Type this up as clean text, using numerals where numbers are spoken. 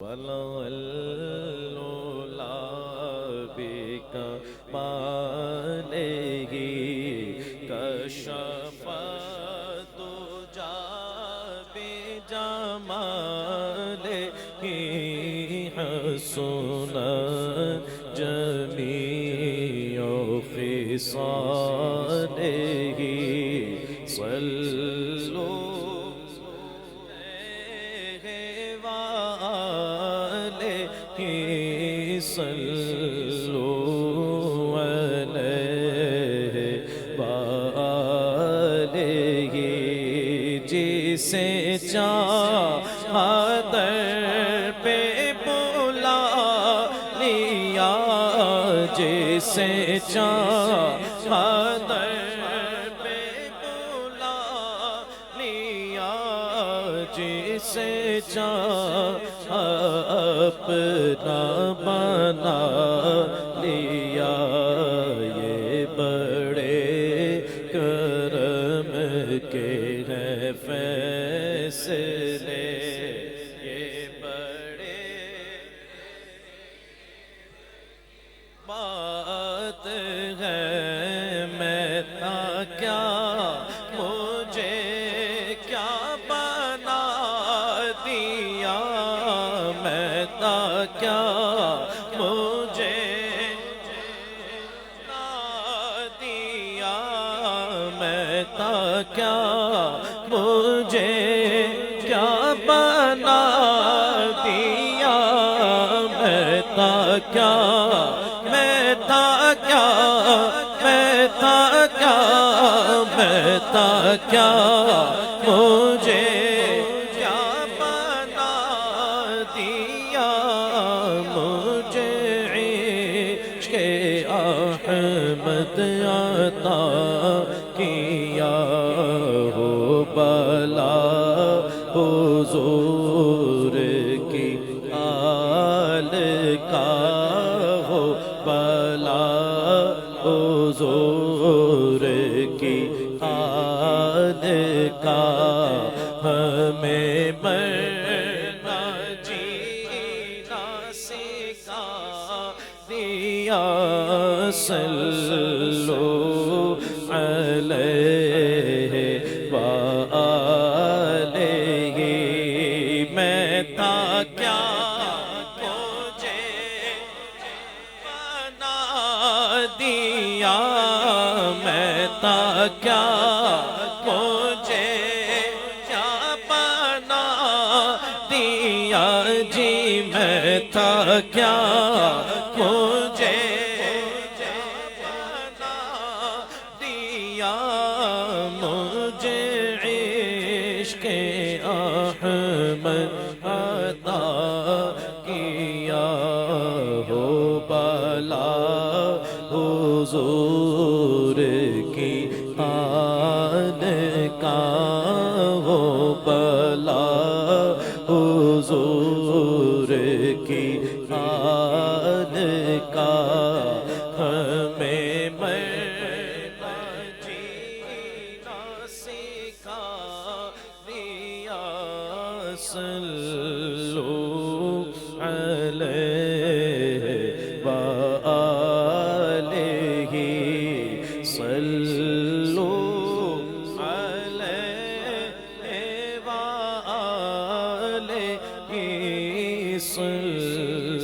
وَلَوْلَا بِكَ مَالِهِ كَشَفَ الدُّجَى بِجَمَالِهِ حَسُنَتْ جَمِيعُ خِصَالِهِ صَلُّوا صلوا علیہ وآلہ جسے چاہا در پہ بلا لیا جسے چاہا در پہ بلا لیا جسے چاہا اپنا بنا لیا یہ بڑے کرم کے ہیں فیصلے یہ بڑے بات ہے میں تھا کیا مجھے کیا بنا دیا میں تھا کیا مجھے نہ دیا میں تھا کیا مجھے کیا بنا دیا میں تھا کیا میں تھا کیا میں تھا کیا میں تھا کیا مجھے احمد عطا کیا ہو بلا حضور کی آل کا ہو بلا حضور کی آل کا ہمیں مرنا جینا سکھا دیا صلوا علیہ وآلہ میں تھا کیا مجھے بنا دیا میں تھا کیا مجھے کیا بنا دیا جی میں تھا کیا مجھے مجھے عشق احمد عطا کیا ہو بلا حضور کی آل کا ہو بلا حضور کی آل کا ہمیں صلوا علیہ وآلہ صلوا علیہ وآلہ صلوا